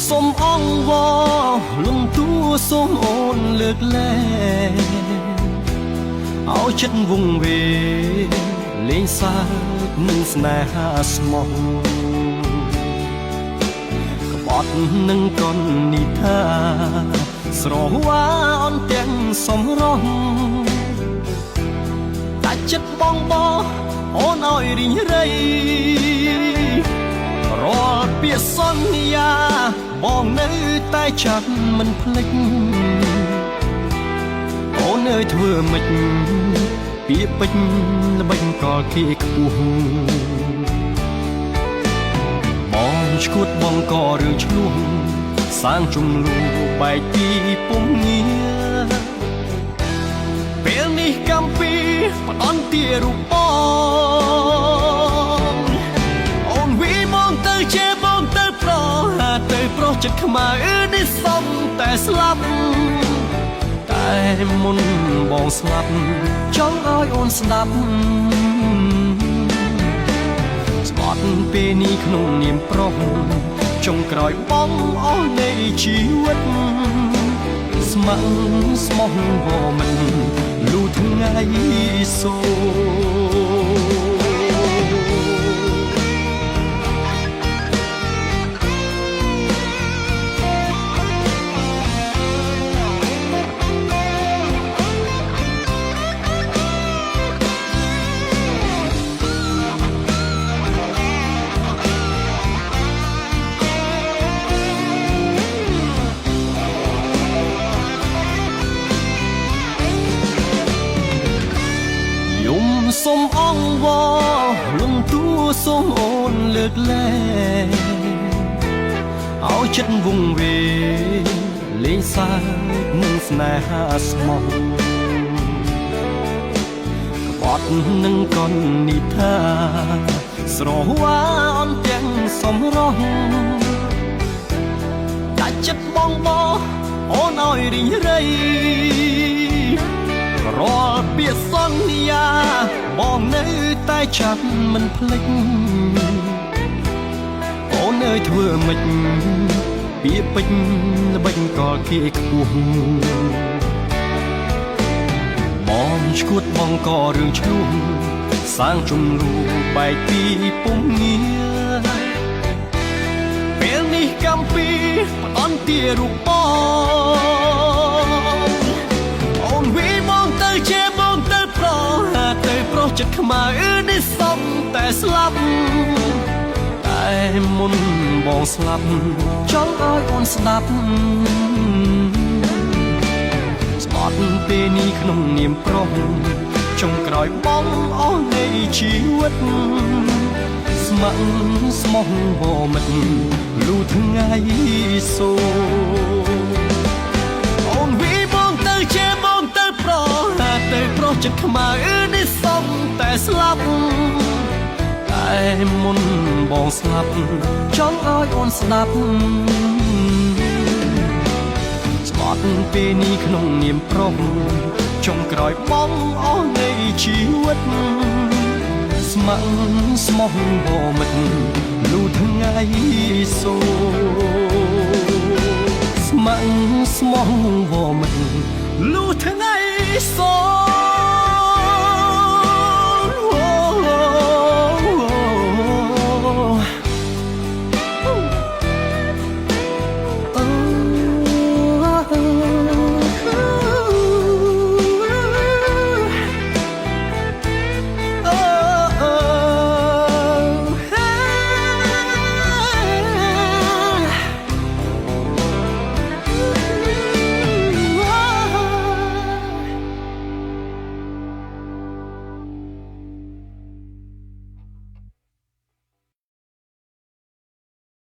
សូមអង្វរលំទួសូមអូនលើកលែងឲ្យចិត្តវង្វេងលេងសើចនឹងស្នេហាស្មោះក្បត់នឹងកននិថាស្រវ៉ាអន់ទាំងសំរងតែចិត្តបងអូនឲ្យរីងរៃរាល់ពាក្យសន្យាបងនៅតែចាំមិនភ្លេចអូនអើយធ្វើម៉េចពាក្យពេចន៍ល្បិចកលគេខ្ពស់បងឈួតបងក៏រឿងឆ្លោះសាងជំលូបែកពីពុំងារពេលនេះកំពីផ្ដន់ទារូបបងអូនវីមកទៅជាបងទៅប្រហាទៅប្រុសចិត្តខ្មៅនេះសុំតែស្លាប់តែមុនបងស្លាប់ចង់ឲ្យអូនស្ដាប់ស្បត់ពេលនេះក្នុងនាមប្រុសចុងក្រោយបងអស់នៃជីវិតស្ម័គ្រស្មោះហោមិនលូថ្ងៃសូសូមអង្វរលំទួសូមអូនលើកលែងឲ្យចិត្តវង្វេងលេងសើចនឹងស្នេហាស្មោះក្បត់នឹងកននិថាស្រវ៉ាអន់ទាំងសំរងតែចិត្តបងអូនឲ្យរីងរៃរាល់ពាក្យសន្យាបងនៅតែចាំមិនភ្លេចអូនអើយធ្វើម៉េចពាក្យពេចន៍ល្បិចកលគេខ្ពស់បងឈួតបងក៏រឿងឆ្លោះសាងជំលូបែកពីពុំងារពេលនេះកំពីផ្ដន់ទារូបបងអូនវីមកទៅជាបងទៅប្រហាទៅប្រុសចិត្តខ្មៅនេះសុំតែស្លាប់តែមុនបងស្លាប់ចង់ឲ្យអូនស្ដាប់ស្បត់ពេលនេះក្នុងនាមប្រុសចុងក្រោយបងអស់នៃជីវិតស្ម័គ្រស្មោះហោមិនលូថ្ងៃសូអូនវីមកទៅជាបងទៅប្រហាទៅប្រុសចិត្តខ្មៅនេះសុំតែស្លាប់តែមុនបងស្លាប់ចង់ឲ្យអូនស្ដាប់ស្បត់ពេលនេះក្នុងនាមប្រុសចុងក្រោយបងអស់នៃជីវិតស្ម័គ្រស្មោះហោមិនលូថ្ងៃសូ